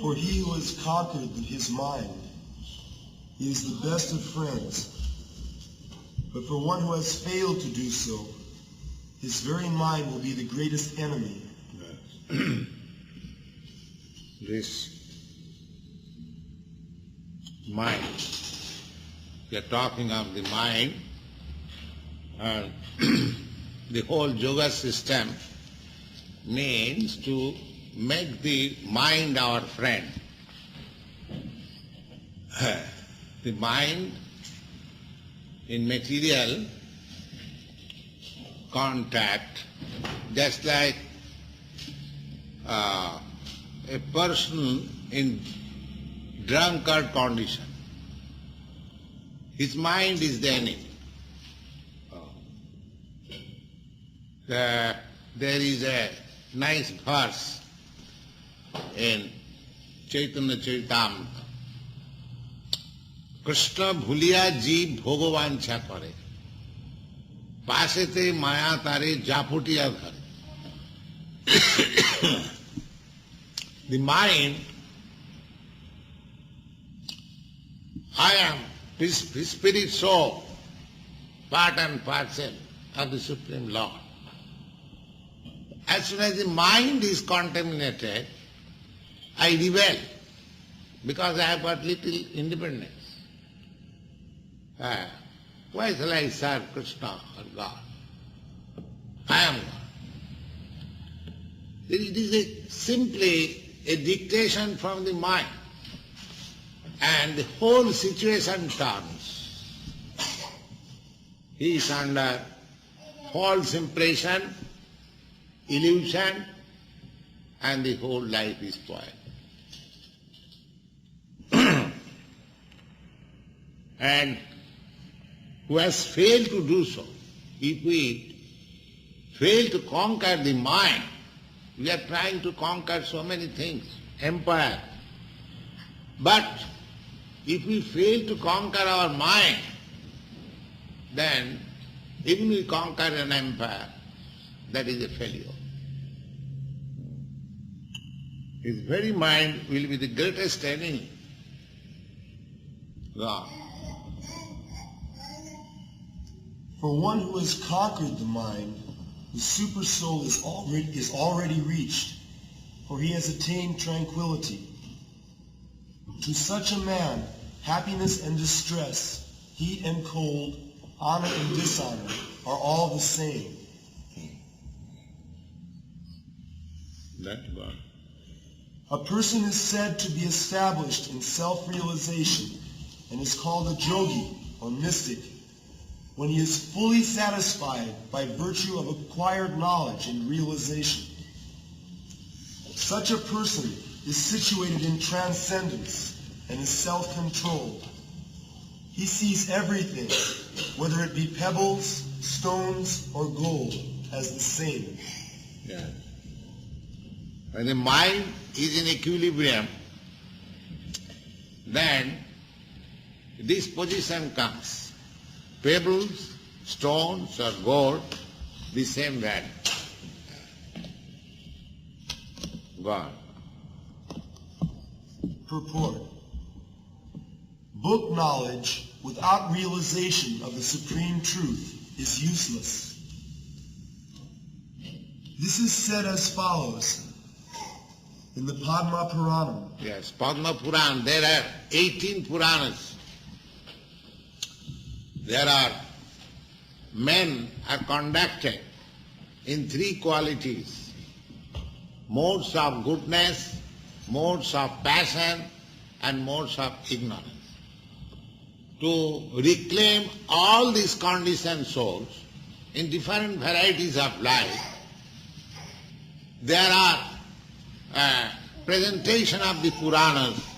For he who has conquered his mind, he is the best of friends. But for one who has failed to do so, his very mind will be the greatest enemy. Yes. This mind, we are talking of the mind, and the whole yoga system means to make the mind our friend. The mind in material contact, just like a person in drunkard condition. His mind is the enemy. There is a nice verse in Chaitanya Charitamrita. Krishna bhuliya jeev bhogavancha kare, pasete maya tare japutiya dhare. The mind, I am his spirit soul, part and parcel of the Supreme Lord. As soon as the mind is contaminated, I rebel, because I have got little independence. Why shall I serve Krishna or God? I am God. It is simply a dictation from the mind, and the whole situation turns. He is under false impression, illusion, and the whole life is spoiled. And who has failed to do so, if we fail to conquer the mind, we are trying to conquer so many things, empire. But if we fail to conquer our mind, then even we conquer an empire, that is a failure. His very mind will be the greatest enemy. God. For one who has conquered the mind, the super soul is already reached, for he has attained tranquility. To such a man, happiness and distress, heat and cold, honor and dishonor are all the same. That's God. A person is said to be established in self-realization and is called a yogi or mystic when he is fully satisfied by virtue of acquired knowledge and realization. Such a person is situated in transcendence and is self-controlled. He sees everything, whether it be pebbles, stones, or gold, as the same. Yeah. When the mind is in equilibrium, then this position comes. Pebbles, stones, or gold, the same value. God. Purport. Book knowledge without realization of the supreme truth is useless. This is said as follows in the Padma Puranam. Yes, Padma Puran, there are 18 Puranas. There are men are conducted in three qualities: modes of goodness, modes of passion, and modes of ignorance. To reclaim all these conditioned souls in different varieties of life, there are presentation of the Puranas.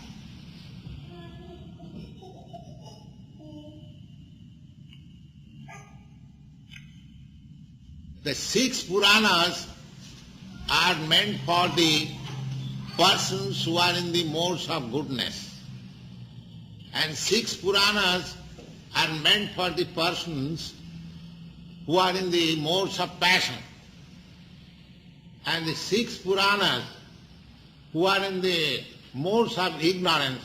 The 6 Puranas are meant for the persons who are in the modes of goodness, and 6 Puranas are meant for the persons who are in the modes of passion, and the 6 Puranas who are in the modes of ignorance,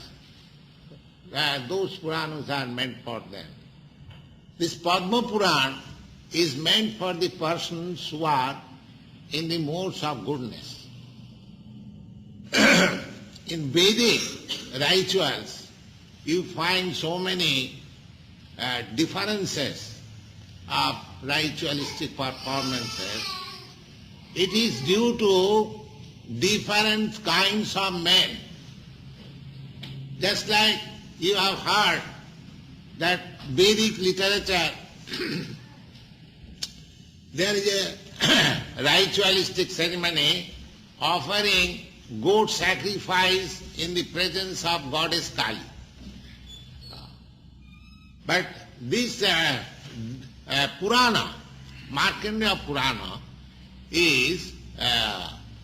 those Puranas are meant for them. This Padma Puran is meant for the persons who are in the modes of goodness. In Vedic rituals, you find so many differences of ritualistic performances. It is due to different kinds of men. Just like you have heard that Vedic literature, there is a ritualistic ceremony offering goat sacrifice in the presence of goddess Kali. But this Purana, Markandeya Purana, is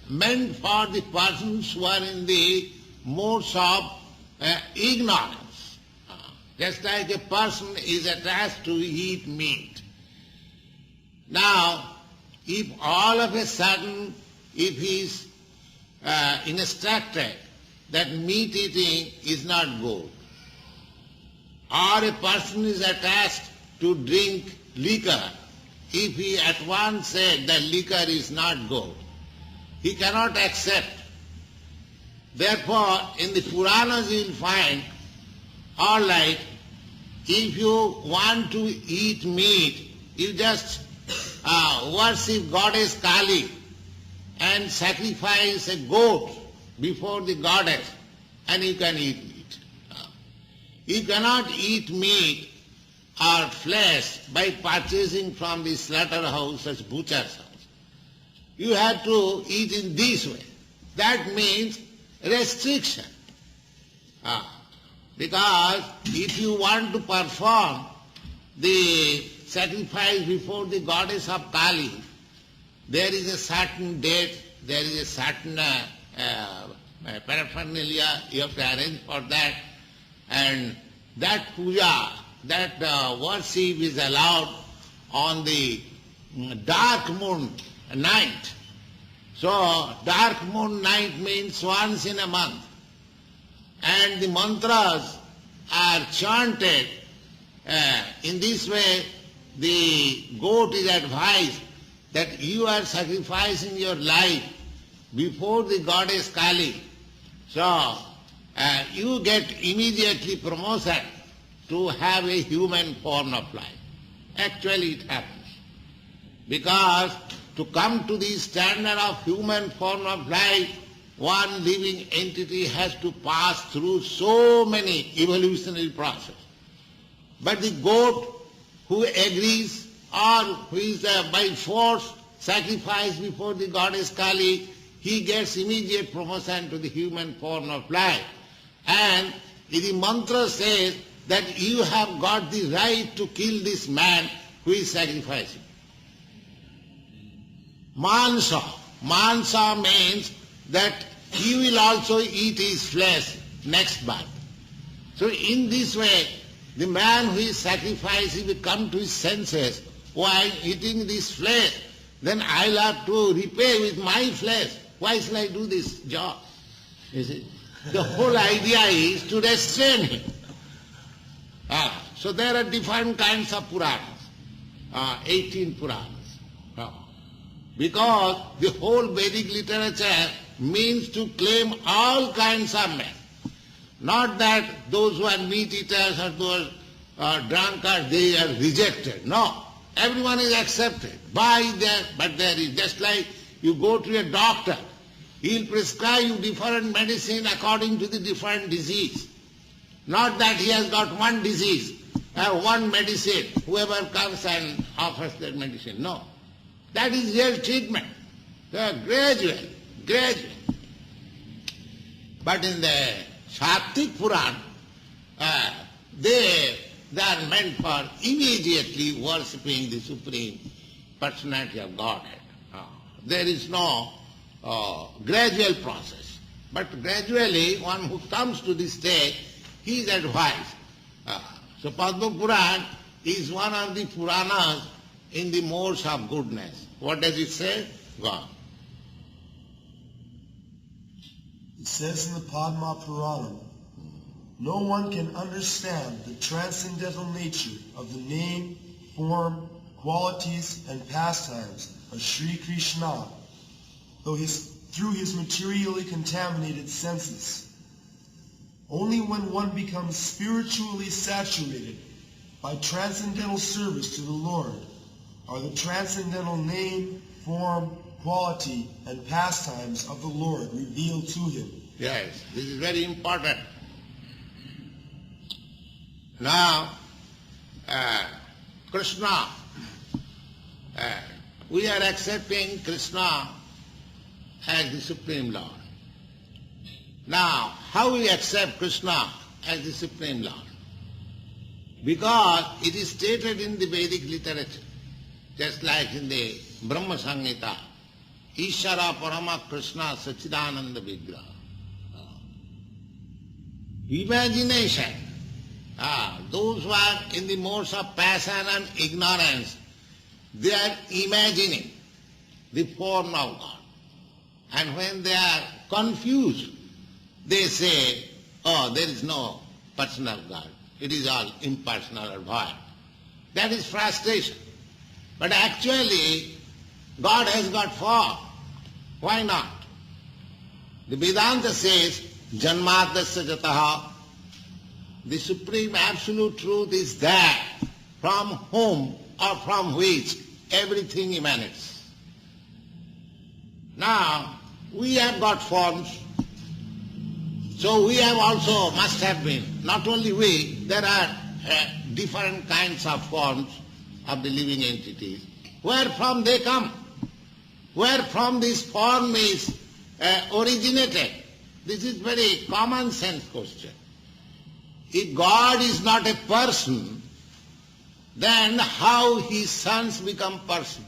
meant for the persons who are in the modes of ignorance. Just like a person is attached to eat meat. Now, if all of a sudden, if he is instructed that meat eating is not good, or a person is attached to drink liquor, if he at once said that liquor is not good, he cannot accept. Therefore, in the Puranas you will find, all right, if you want to eat meat, you just worship goddess Kali and sacrifice a goat before the goddess and you can eat meat. You cannot eat meat or flesh by purchasing from the slaughterhouse or butcher's house. You have to eat in this way. That means restriction. Because if you want to perform the sacrifice before the goddess of Kali, there is a certain date, there is a certain paraphernalia you have to arrange for that, and that puja, that worship is allowed on the dark moon night. So dark moon night means once in a month. And the mantras are chanted. In this way, the goat is advised that you are sacrificing your life before the goddess Kali. So you get immediately promotion to have a human form of life. Actually it happens. Because to come to the standard of human form of life, one living entity has to pass through so many evolutionary processes. But the goat who agrees or who is by force sacrificed before the goddess Kali, he gets immediate promotion to the human form of life. And the mantra says that you have got the right to kill this man who is sacrificing. Mansa. Mansa means that he will also eat his flesh next birth. So in this way, the man who is sacrificing will come to his senses. While eating this flesh, then I'll have to repay with my flesh. Why shall I do this job? You see? The whole idea is to restrain him. So there are different kinds of Puranas, 18 Puranas. Because the whole Vedic literature means to claim all kinds of men. Not that those who are meat eaters or those drunkards, they are rejected. No. Everyone is accepted. But there is, just like you go to a doctor, he will prescribe you different medicine according to the different disease. Not that he has got one disease, one medicine, whoever comes and offers that medicine. No. That is real treatment. Gradual. But in the Sattvic Puran, they are meant for immediately worshipping the Supreme Personality of Godhead. There is no gradual process. But gradually, one who comes to this stage, he is advised. So Padma Puran is one of the Puranas in the modes of goodness. What does it say? Go on. It says in the Padma Purana, no one can understand the transcendental nature of the name, form, qualities, and pastimes of Sri Krishna through his materially contaminated senses. Only when one becomes spiritually saturated by transcendental service to the Lord are the transcendental name, form, quality, and pastimes of the Lord revealed to him. Yes, this is very important. Now, Krishna, we are accepting Krishna as the Supreme Lord. Now, how we accept Krishna as the Supreme Lord? Because it is stated in the Vedic literature, just like in the Brahma Samhita, Ishara Parama Krishna Sachidananda Vigraha. Imagination. Those who are in the modes of passion and ignorance, they are imagining the form of God. And when they are confused, they say, oh, there is no personal God. It is all impersonal or void. That is frustration. But actually, God has got form. Why not? The Vedanta says, Janmadasya jataha. The supreme absolute truth is that from whom or from which everything emanates. Now, we have got forms, so we have also, must have been, not only we, there are different kinds of forms of the living entities. Where from they come? Where from this form is originated? This is very common sense question. If God is not a person, then how his sons become person?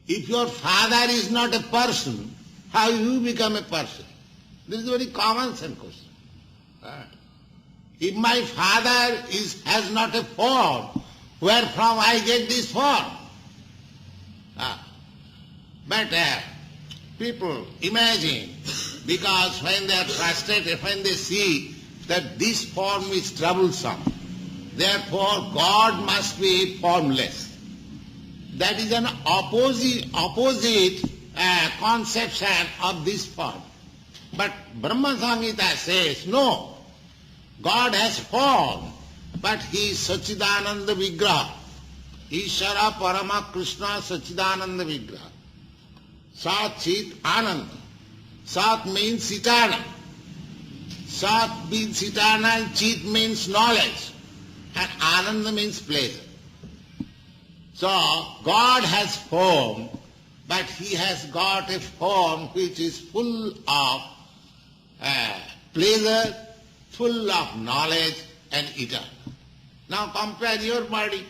If your father is not a person, how you become a person? This is a very common sense question. If my father has not a form, where from I get this form? But people imagine, because when they are frustrated, when they see that this form is troublesome, therefore God must be formless. That is an opposite conception of this form. But Brahma Samhita says, no, God has form, but he is Sachidananda Vigraha. Ishara Parama Krishna Sachidananda Vigraha. Sat Chit Ananda. Sat means eternal. Sat means eternal, Chit means knowledge, and Ananda means pleasure. So, God has form, but he has got a form which is full of pleasure, full of knowledge and eternal. Now compare your body.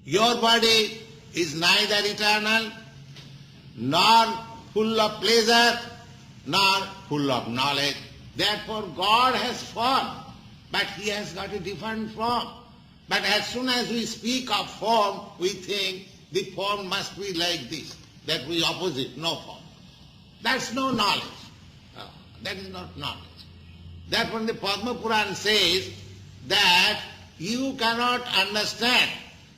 Your body is neither eternal, nor full of pleasure, nor full of knowledge. Therefore God has form, but he has got a different form. But as soon as we speak of form, we think the form must be like this, that we opposite, no form. That's no knowledge. That is not knowledge. Therefore the Padma Purana says that you cannot understand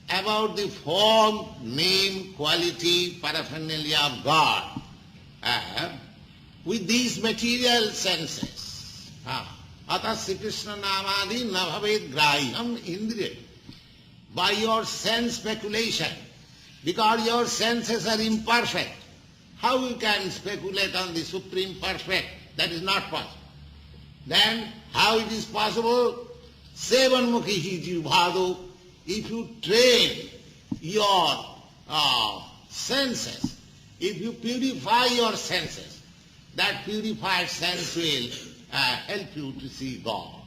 about the form, name, quality, paraphernalia of God with these material senses. Atasya Krishna namadi na bhavet graham indriya. By your sense speculation, because your senses are imperfect, how you can speculate on the Supreme Perfect? That is not possible. Then how it is possible? Sevanmukhi jivbhado. If you train your senses, if you purify your senses, that purified sense will help you to see God.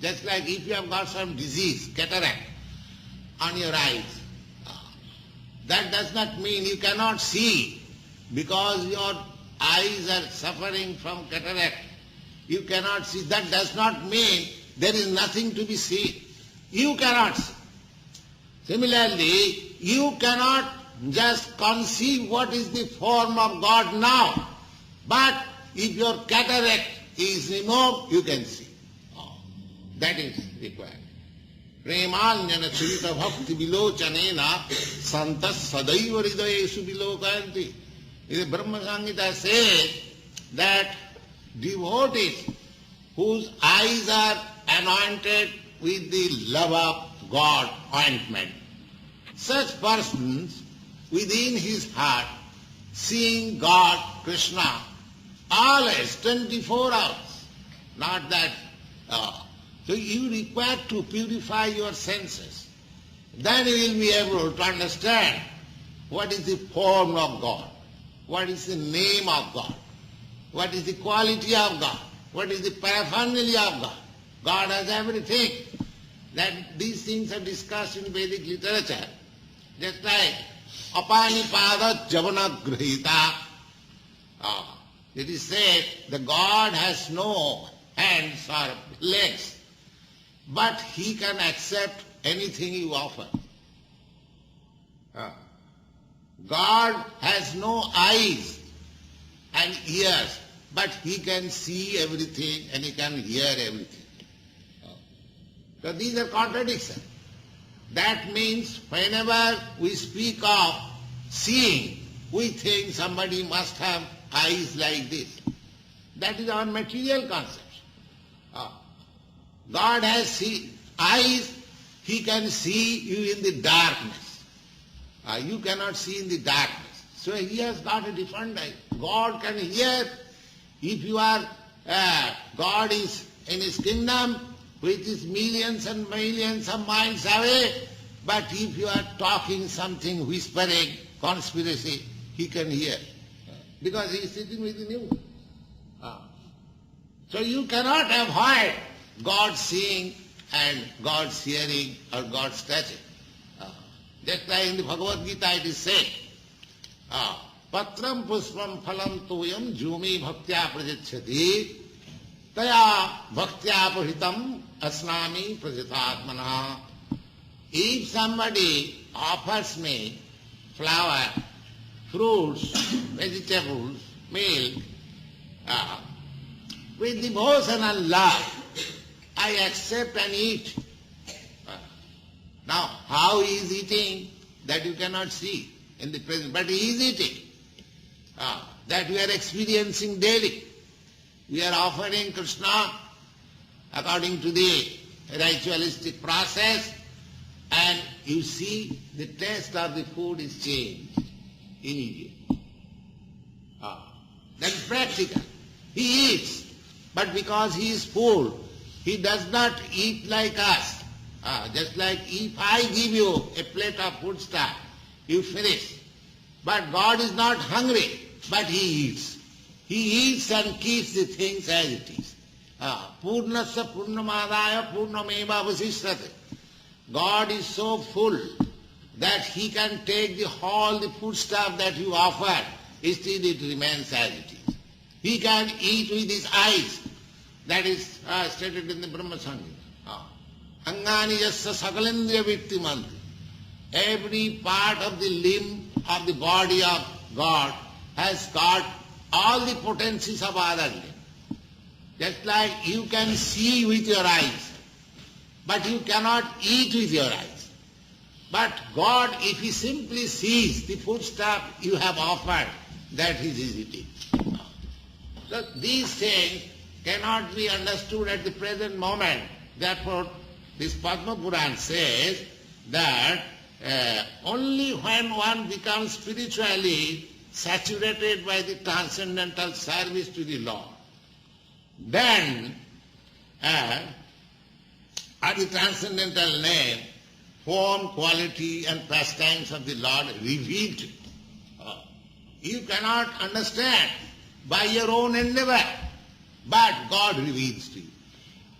Just like if you have got some disease, cataract, on your eyes, that does not mean you cannot see, because your eyes are suffering from cataract. You cannot see. That does not mean there is nothing to be seen. You cannot see. Similarly, you cannot just conceive what is the form of God now. But if your cataract is removed, you can see. That is required. Premalnyana churita bhakti vilochanena santas sadaiva hridayesu vilokanti. The Brahma Samhita says that devotees whose eyes are anointed with the love of God ointment, such persons within his heart seeing God, Krishna, always 24 hours. Not that. So you require to purify your senses. Then you will be able to understand what is the form of God, what is the name of God, what is the quality of God, what is the paraphernalia of God. God has everything. That these things are discussed in Vedic literature. Just like apanipada javanagrahita. It is said the God has no hands or legs, but he can accept anything you offer. God has no eyes and ears, but he can see everything and he can hear everything. So these are contradictions. That means whenever we speak of seeing, we think somebody must have eyes like this. That is our material concept. God has eyes, he can see you in the darkness. You cannot see in the darkness. So he has got a different eye. God can hear if you are, God is in his kingdom, which is millions and millions of miles away, but if you are talking something, whispering, conspiracy, he can hear. Because he is sitting within you. So you cannot avoid God seeing and God's hearing or God's touching. Just like in the Bhagavad Gita it is said, Patram puspam phalam tuyam jumi bhaktya prajachyati taya bhaktya pahitam asnami prajatatmana. If somebody offers me flower, fruits, vegetables, milk, with devotional love, I accept and eat. Now, how he is eating, that you cannot see in the present, but he is eating. That we are experiencing daily. We are offering Krishna according to the ritualistic process, and you see the taste of the food is changed immediately. That is practical. He eats, but because he is full, he does not eat like us. Just like if I give you a plate of food stuff, you finish. But God is not hungry, but he eats. He eats and keeps the things as it is. Purnasya purnamadaya purnameva vasishrate. God is so full that he can take all the food stuff that you offer, still it remains as it is. He can eat with his eyes. That is stated in the Brahma Samhita. Angani yasya sakalendriya vittimanti. Every part of the limb of the body of God has got all the potencies of other limb. Just like you can see with your eyes, but you cannot eat with your eyes. But God, if he simply sees the foodstuff you have offered, that is his eating. So these things cannot be understood at the present moment. Therefore, this Padma Puran says that only when one becomes spiritually saturated by the transcendental service to the Lord, then are the transcendental name, form, quality and pastimes of the Lord revealed to you. You cannot understand by your own endeavor, but God reveals to you.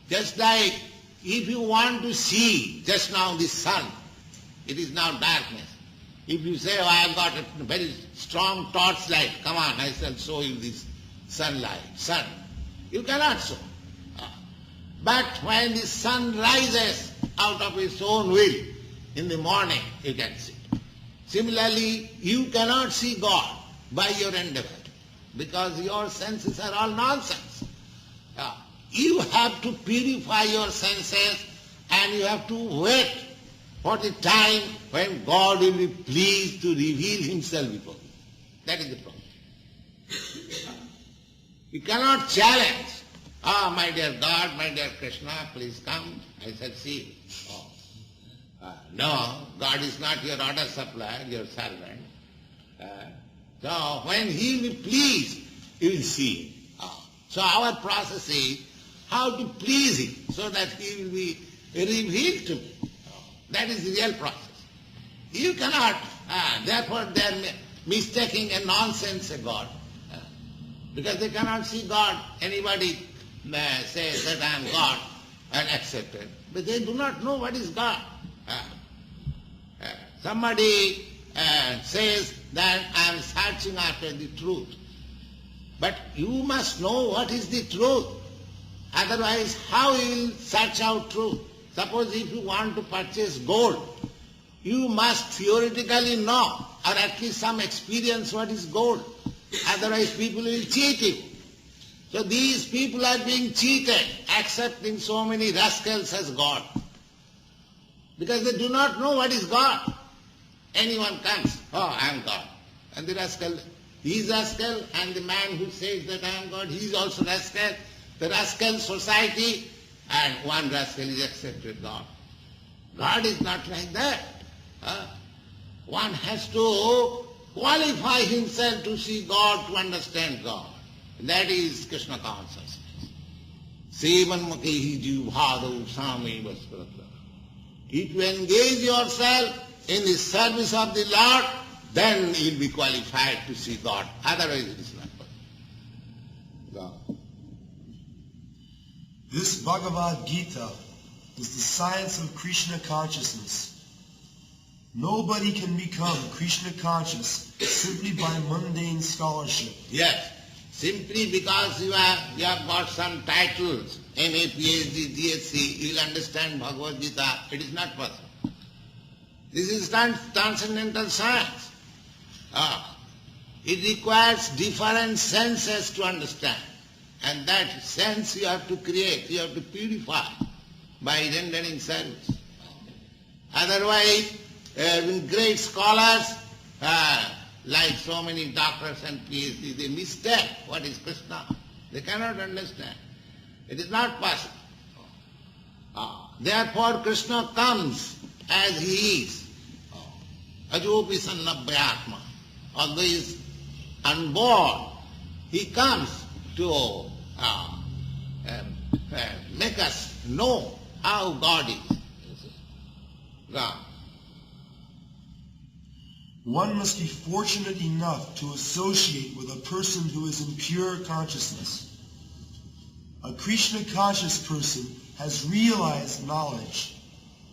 Just like if you want to see just now the sun, it is now darkness. If you say, oh, I have got a very strong torchlight, come on, I shall show you this sun. You cannot show. But when the sun rises out of its own will, in the morning you can see. Similarly, you cannot see God by your endeavor. because your senses are all nonsense. You have to purify your senses and you have to wait for the time when God will be pleased to reveal himself before you. That is the problem. You cannot challenge, my dear God, my dear Krishna, please come, I shall see you. No, God is not your order supplier, your servant. So when he will be pleased, you will see him. So our process is how to please him so that he will be revealed to me. That is the real process. You cannot, therefore they are mistaking a nonsense a God. Because they cannot see God. Anybody says that I am God and accept it. But they do not know what is God. Somebody says that I am searching after the truth. But you must know what is the truth. Otherwise, how you will search out truth? Suppose if you want to purchase gold, you must theoretically know, or at least some experience what is gold. Otherwise people will cheat you. So these people are being cheated, accepting so many rascals as God. Because they do not know what is God. Anyone comes, oh, I am God. And the rascal, he is rascal, and the man who says that I am God, he is also rascal. The rascal society, and one rascal is accepted God. God is not like that. One has to qualify himself to see God, to understand God. That is Krishna consciousness. Sevanmakehi jivhadau sami vasprata. If you engage yourself in the service of the Lord, then you will be qualified to see God. Otherwise it is not possible. God. This Bhagavad Gita is the science of Krishna consciousness. Nobody can become Krishna conscious simply by mundane scholarship. Yes, simply because you have got some titles, MA, PhD, DSc, you will understand Bhagavad Gita. It is not possible. This is transcendental science. It requires different senses to understand. And that sense you have to create, you have to purify by rendering service. Otherwise, great scholars, like so many doctors and PhD, they mistake what is Krishna. They cannot understand. It is not possible. Therefore Krishna comes as he is. Ajopi sannabhyatma. Although he is unborn, he comes to make us know how God is. God. One must be fortunate enough to associate with a person who is in pure consciousness. A Krishna conscious person has realized knowledge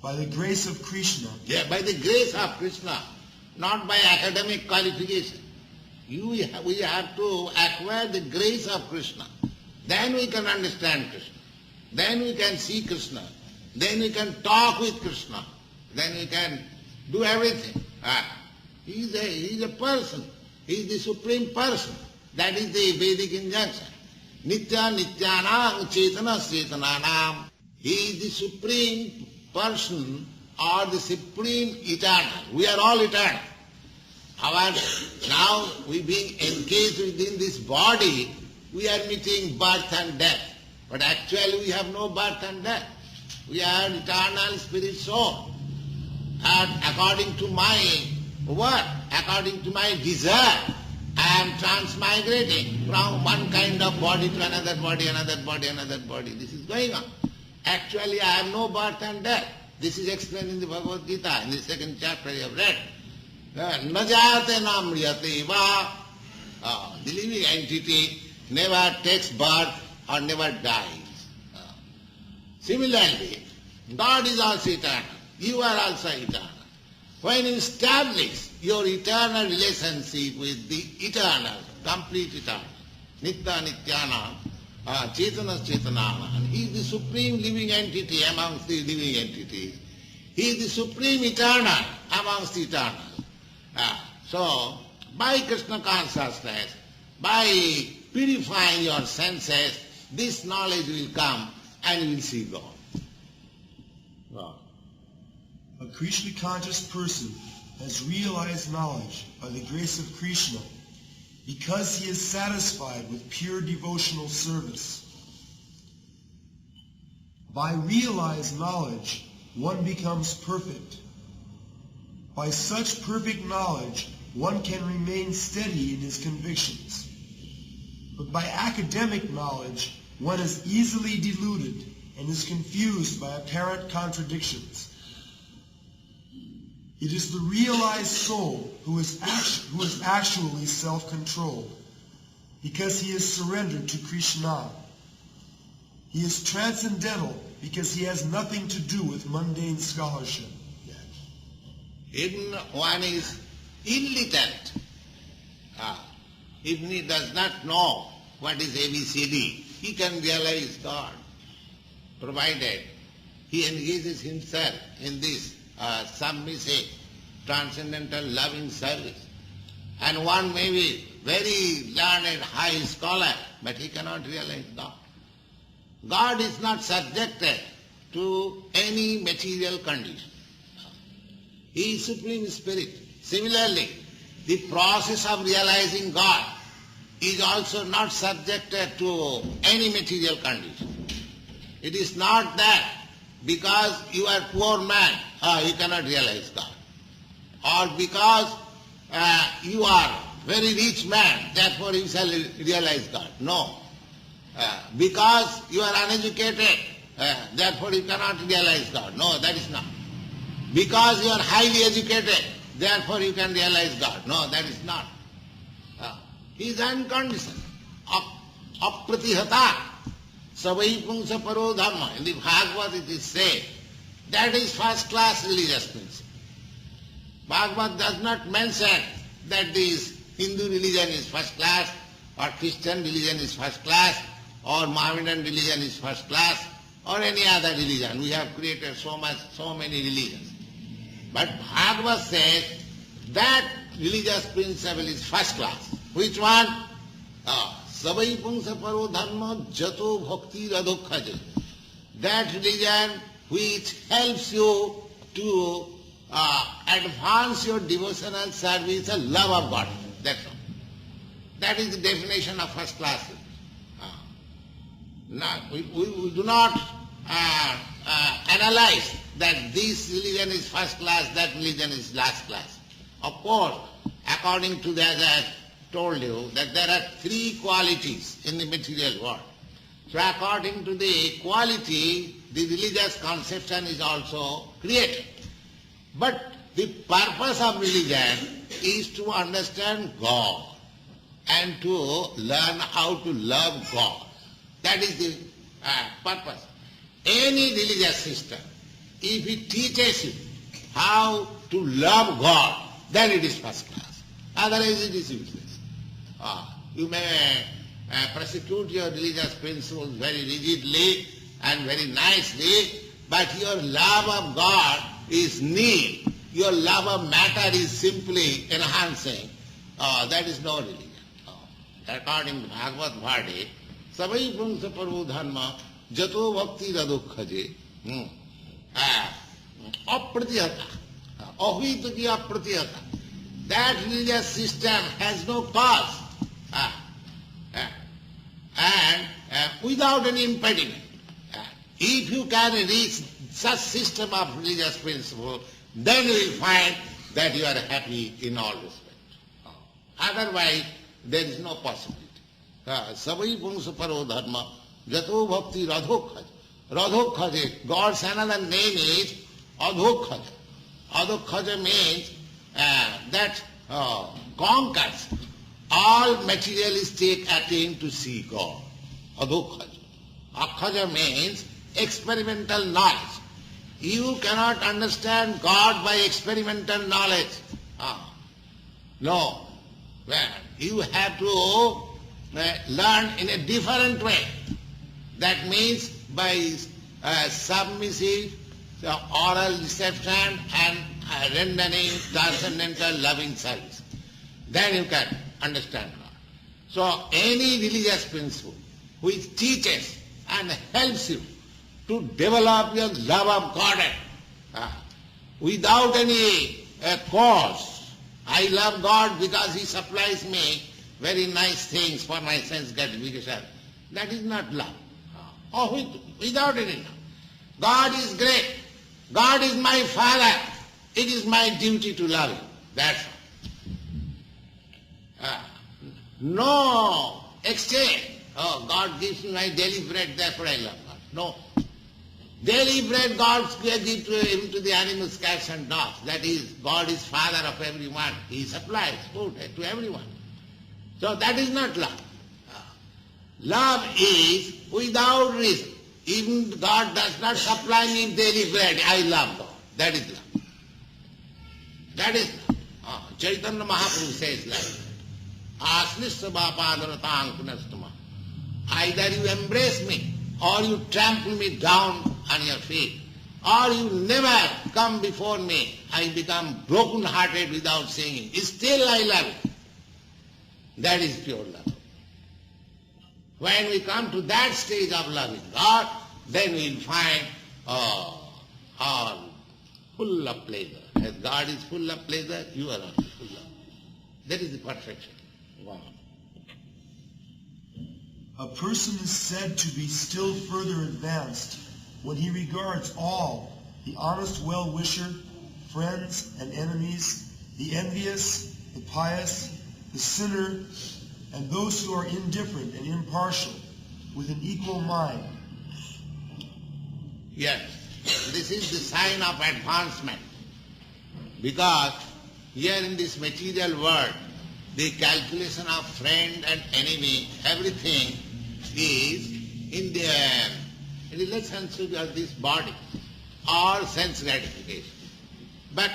by the grace of Krishna. Yeah, by the grace of Krishna, not by academic qualification. We have to acquire the grace of Krishna. Then we can understand Krishna. Then we can see Krishna. Then we can talk with Krishna. Then we can do everything. He is a person. He is the supreme person. That is the Vedic injunction. Nitya nityanam chetana chetananam. He is the supreme person or the supreme eternal. We are all eternal. However, now we being engaged within this body, we are meeting birth and death. But actually we have no birth and death. We are eternal spirit soul. And according to my what? According to my desire, I am transmigrating from one kind of body to another body, another body, another body. This is going on. Actually I have no birth and death. This is explained in the Bhagavad Gita, in the second chapter you have read. Najate namriyate va. The living entity never takes birth or never dies. Similarly, God is also eternal. You are also eternal. When you establish your eternal relationship with the eternal, complete eternal, Nitya Nityana, Chetana Chetanana, and He is the supreme living entity amongst the living entities. He is the supreme eternal amongst the eternal. So, by Krishna consciousness, by purifying your senses, this knowledge will come and you will see God. God. A Krishna conscious person has realized knowledge by the grace of Krishna because he is satisfied with pure devotional service. By realized knowledge, one becomes perfect. By such perfect knowledge, one can remain steady in his convictions. But by academic knowledge, one is easily deluded and is confused by apparent contradictions. It is the realized soul who is actually self-controlled, because he is surrendered to Krishna. He is transcendental because he has nothing to do with mundane scholarship. Yes. Even one is illiterate, even he does not know what is ABCD, he can realize God, provided he engages himself in this submissive, transcendental, loving service. And one may be very learned, high scholar, but he cannot realize God. God is not subjected to any material condition. He is Supreme Spirit. Similarly, the process of realizing God is also not subjected to any material condition. It is not that because you are poor man, you cannot realize God. Or because you are very rich man, therefore you shall realize God. No. Because you are uneducated, therefore you cannot realize God. No, that is not. Because you are highly educated, therefore you can realize God. No, that is not. He is unconditional. Apratihata. Savai pungsa paro dharma. In the Bhagavad it is said, that is first class religious principle. Bhagavad does not mention that this Hindu religion is first class, or Christian religion is first class, or Mohammedan religion is first class, or any other religion. We have created so many religions. But Bhagavad says that religious principle is first class. Which one? Savai pungsa paro dharma jato bhakti radhokhaja. That religion which helps you to advance your devotional service, the love of God. That's all. That is the definition of first class. Now, we do not analyze that this religion is first class, that religion is last class. Of course, according to that, as I told you, that there are three qualities in the material world. So according to the quality, the religious conception is also created. But the purpose of religion is to understand God and to learn how to love God. That is the purpose. Any religious system, if it teaches you how to love God, then it is first class. Otherwise it is useless. You may prosecute your religious principles very rigidly and very nicely, but your love of God is nil. Your love of matter is simply enhancing. That is no religion. According to Bhagavad Gita, savai pungsa paro dharma jato bhakti radhokhaje apratihata. Ahvitaki apratihata. That religious system has no cause. And without any impediment. If you can reach such system of religious principle, then you will find that you are happy in all respects. Otherwise, there is no possibility. Savai pungsa paro dharma jato bhakti radhokhaja. Radhokhaja, God's another name is adhokhaja. Adhokhaja means that conquers all materialistic attempt to see God. Adhokhaja. Akhaja means experimental knowledge. You cannot understand God by experimental knowledge. No. Well, you have to learn in a different way. That means by submissive oral reception and rendering transcendental loving service. Then you can understand God. So any religious principle which teaches and helps you to develop your love of Godhead without any cause. I love God because He supplies me very nice things for my sense gratification. That is not love. Or without any love. God is great. God is my Father. It is my duty to love Him. That's all. No exchange. Oh, God gives me my daily bread, therefore I love God. No. Daily bread God gives to the animals, cats and dogs. That is, God is Father of everyone. He supplies food to everyone. So that is not love. Love is without reason. Even God does not supply me daily bread, I love God. That is love. That is love. Chaitanya Mahaprabhu says like that. Either you embrace me, or you trample me down on your feet, or you never come before me. I become broken-hearted without singing. Still I love you. That is pure love. When we come to that stage of loving God, then we will find all full of pleasure. As God is full of pleasure, you are also full of. That is the perfection. Wow. A person is said to be still further advanced when he regards all, the honest well-wisher, friends and enemies, the envious, the pious, the sinner, and those who are indifferent and impartial, with an equal mind. Yes, this is the sign of advancement. Because here in this material world, the calculation of friend and enemy, everything is in the relationship of this body or sense gratification. But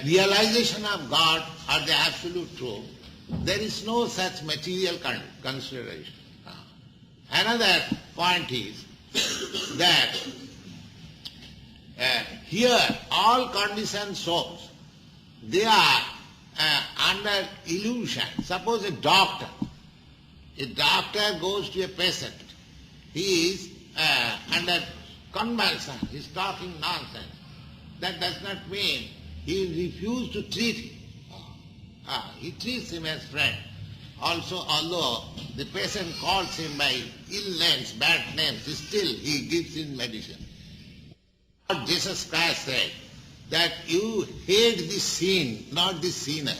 realization of God or the absolute truth, there is no such material consideration. Another point is that here all conditioned souls, they are under illusion. Suppose a doctor goes to a patient. He is under convulsion. He is talking nonsense. That does not mean he refuses to treat him. He treats him as friend. Also, although the patient calls him by ill names, bad names, still he gives him medicine. Jesus Christ said that you hate the sin, not the sinner.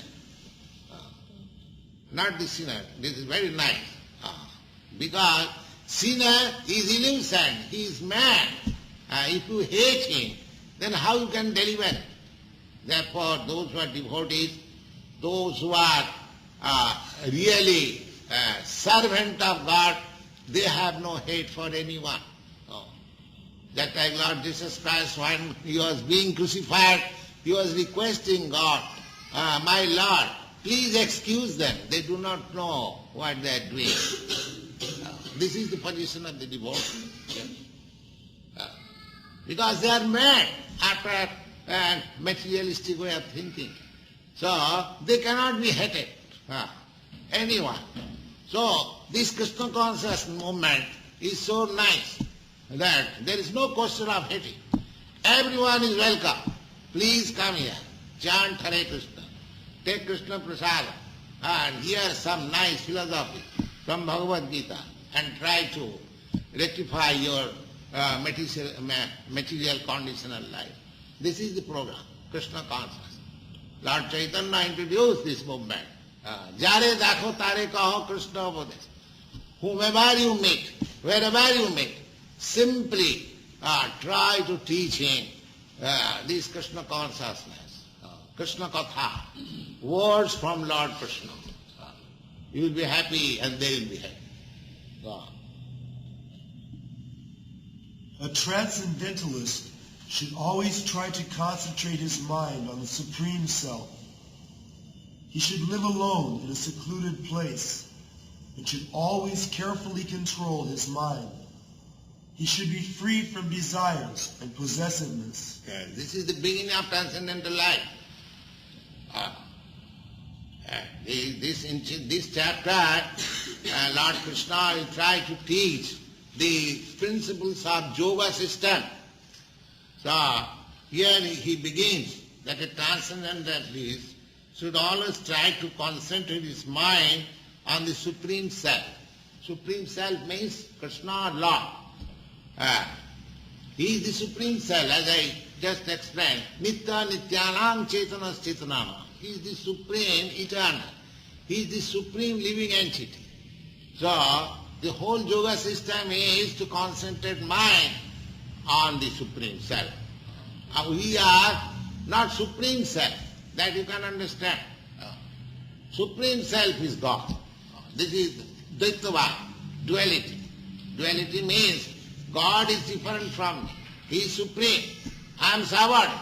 Not the sinner. This is very nice. Because sinner is illusion. He is mad. If you hate him, then how you can deliver? Therefore, those who are devotees, those who are really servant of God, they have no hate for anyone. That time Lord Jesus Christ, when he was being crucified, he was requesting God, my Lord, please excuse them. They do not know what they are doing. This is the position of the devotee. Because they are mad after a materialistic way of thinking. So they cannot be hated. Anyone. So this Krishna consciousness movement is so nice that there is no question of hating. Everyone is welcome. Please come here. Chant Hare Krishna. Take Krishna Prasada and hear some nice philosophy from Bhagavad Gita and try to rectify your material conditional life. This is the program, Krishna consciousness. Lord Chaitanya introduced this movement. Jare dakho tare kaho Krishna Upadesh. Whomever you meet, wherever you meet, simply try to teach him this Krishna consciousness, Krishna Katha, words from Lord Krishna. You will be happy and they will be happy. A transcendentalist should always try to concentrate his mind on the Supreme Self. He should live alone in a secluded place and should always carefully control his mind. He should be free from desires and possessiveness. This is the beginning of transcendental life. this chapter, Lord Krishna will try to teach the principles of yoga system. So here he begins that a transcendentalist should always try to concentrate his mind on the Supreme Self. Supreme Self means Krishna or Lord. He is the Supreme Self, as I just explained. Nitya Nityanam Chetanas Chetanama. He is the Supreme Eternal. He is the Supreme Living Entity. So, the whole yoga system is to concentrate mind on the Supreme Self. We are not Supreme Self, that you can understand. Supreme Self is God. This is Dvaitava, duality. Duality means God is different from me. He is supreme. I am subordinate.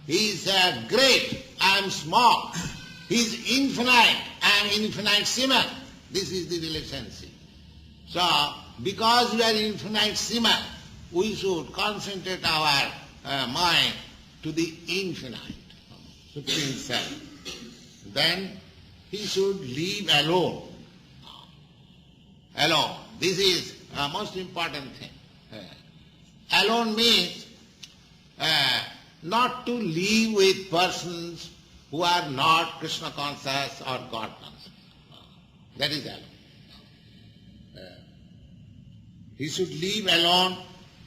He is great. I am small. He is infinite. I am infinitesimal. This is the relationship. So, because we are infinitesimal, we should concentrate our mind to the infinite, Supreme Self. Then he should live alone. Alone. This is a most important thing. Alone means not to live with persons who are not Krishna conscious or God conscious. That is alone. He should live alone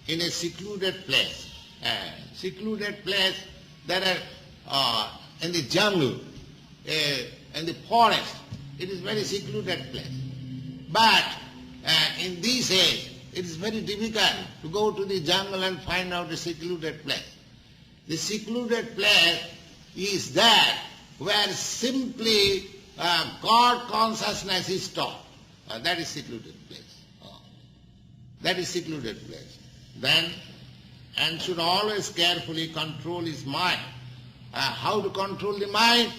in a secluded place. Secluded place, there are in the jungle, in the forest, it is very secluded place. But in this age, it is very difficult to go to the jungle and find out a secluded place. The secluded place is that where simply God consciousness is taught. That is secluded place. That is secluded place. Then, and should always carefully control his mind. How to control the mind?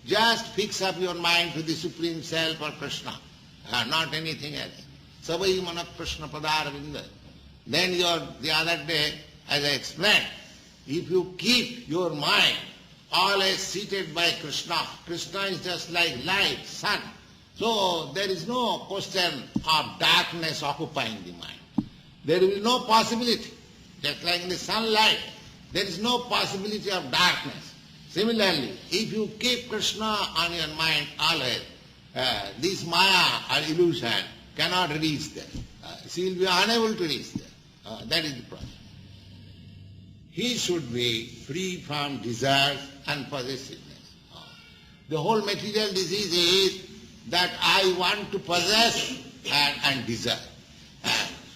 Just fix up your mind to the Supreme Self or Krishna, not anything else. Savai manaprastha padaravinda. Then the other day, as I explained, if you keep your mind always seated by Krishna, Krishna is just like light, sun. So there is no question of darkness occupying the mind. There will be no possibility. Just like in the sunlight, there is no possibility of darkness. Similarly, if you keep Krishna on your mind always, this Maya or illusion cannot reach there. She will be unable to reach there. That is the problem. He should be free from desires and possessiveness. The whole material disease is that I want to possess and desire.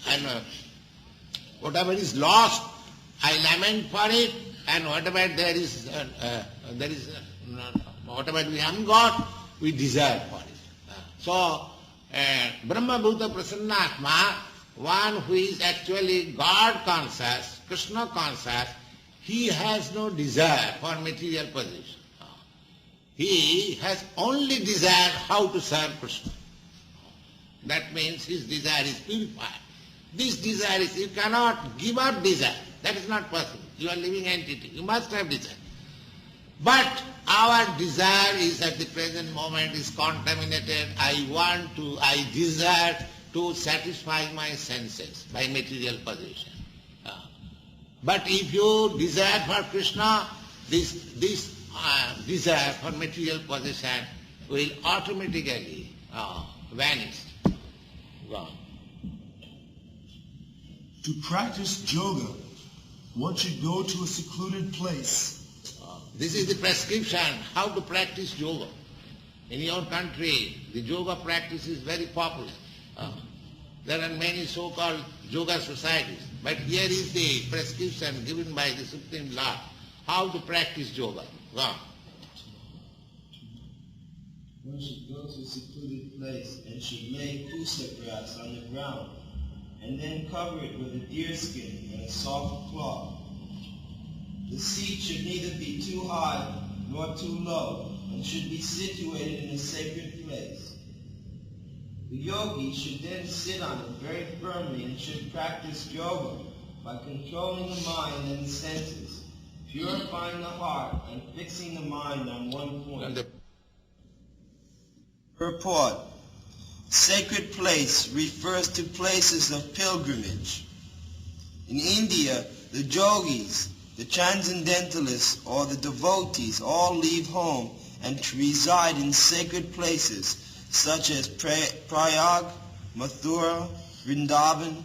And whatever is lost, I lament for it, and whatever whatever we haven't got, we desire for it. So, Brahma Bhuta Prasannatma, one who is actually God conscious, Krishna conscious, he has no desire for material possession. He has only desire how to serve Krishna. That means his desire is purified. This desire is, you cannot give up desire. That is not possible. You are living entity. You must have desire. But our desire is at the present moment is contaminated. I desire to satisfy my senses by material possession. But if you desire for Krishna, this desire for material possession will automatically vanish. Gone. To practice yoga, one should go to a secluded place. This is the prescription, how to practice yoga. In your country, the yoga practice is very popular. There are many so-called yoga societies. But here is the prescription given by the Supreme Lord, how to practice yoga. Go on. One should go to a secluded place and should lay pusa grass on the ground, and then cover it with a deerskin and a soft cloth. The seat should neither be too high nor too low, and should be situated in a sacred place. The yogi should then sit on it very firmly and should practice yoga by controlling the mind and the senses, purifying the heart and fixing the mind on one point. Purport. Sacred place refers to places of pilgrimage. In India, the yogis, the transcendentalists, or the devotees all leave home and reside in sacred places such as Prayag, Mathura, Vrndavana,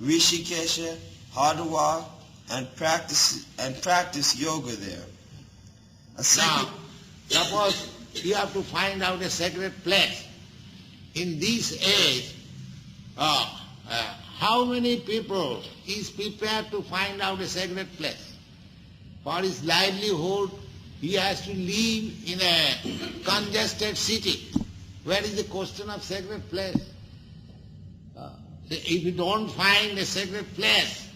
Rishikesha, Hardwar, and practice yoga there. Now, suppose you have to find out a sacred place. In this age, how many people is prepared to find out a sacred place? For his livelihood, he has to live in a congested city. Where is the question of sacred place? If you don't find a sacred place,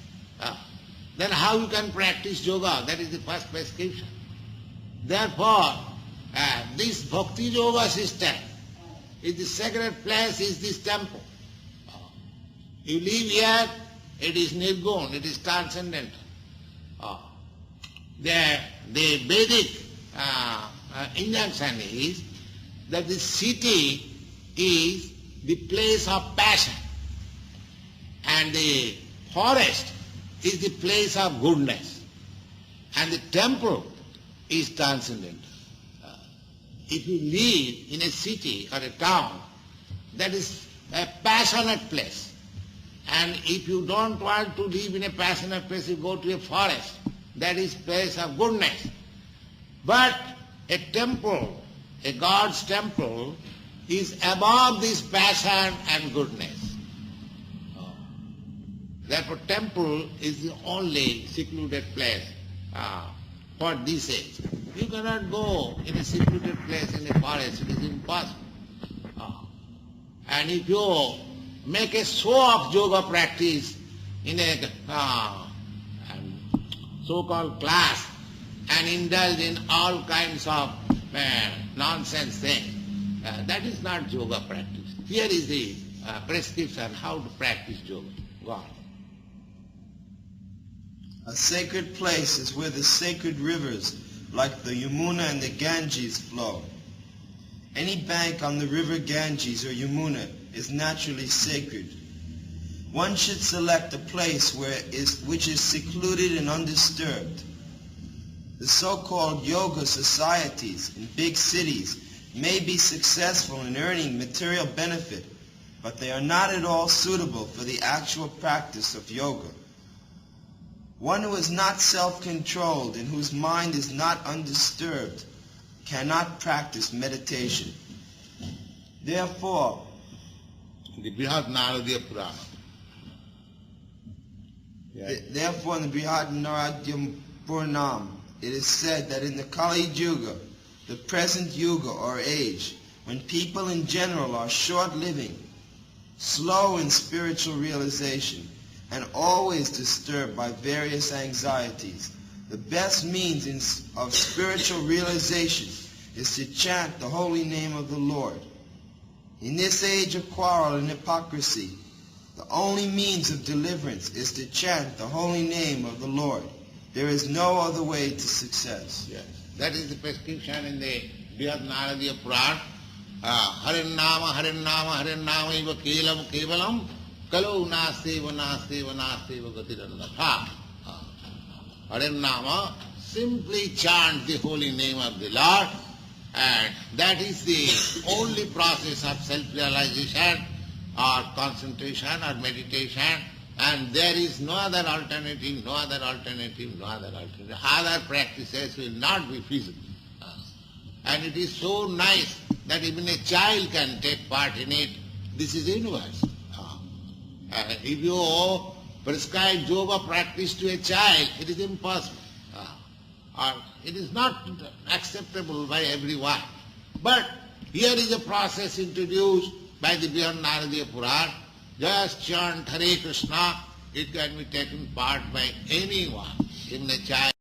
then how you can practice yoga? That is the first prescription. Therefore, this bhakti yoga system is the sacred place, is this temple. You live here, it is nirgun, it is transcendental. The Vedic injunction is that the city is the place of passion and the forest is the place of goodness and the temple is transcendental. If you live in a city or a town, that is a passionate place. And if you don't want to live in a passionate place, you go to a forest. That is place of goodness. But a temple, a God's temple, is above this passion and goodness. Therefore, temple is the only secluded place for this age. You cannot go in a secluded place in a forest, it is impossible. And if you make a show of yoga practice in a so-called class and indulge in all kinds of nonsense things, that is not yoga practice. Here is the prescription how to practice yoga. Go on. A sacred place is where the sacred rivers like the Yamuna and the Ganges flow. Any bank on the river Ganges or Yamuna is naturally sacred. One should select a place which is secluded and undisturbed. The so-called yoga societies in big cities may be successful in earning material benefit, but they are not at all suitable for the actual practice of yoga. One who is not self-controlled and whose mind is not undisturbed cannot practice meditation. Therefore, the Brihad-Naradiya Purana. Therefore, in the Brihad-Naradiya Puranam, it is said that in the Kali Yuga, the present Yuga or age, when people in general are short-living, slow in spiritual realization, and always disturbed by various anxieties, the best means of spiritual realization is to chant the holy name of the Lord. In this age of quarrel and hypocrisy, the only means of deliverance is to chant the holy name of the Lord. There is no other way to success. Yes. That is the prescription in the Brihad-Naradiya Purana. Harennama, Harennama, Harennama iva kevalam kevalam kalau nasteva nasteva nasteva gatiranatha. Harennama, simply chant the holy name of the Lord, and that is the only process of self-realization or concentration or meditation, and there is no other alternative, no other alternative, no other alternative. Other practices will not be feasible. And it is so nice that even a child can take part in it. This is universal. If you prescribe yoga practice to a child, it is impossible. Or it is not acceptable by everyone. But here is a process introduced by the Brihad-Naradiya Purana. Just chant Hare Krishna, it can be taken part by anyone, even a child.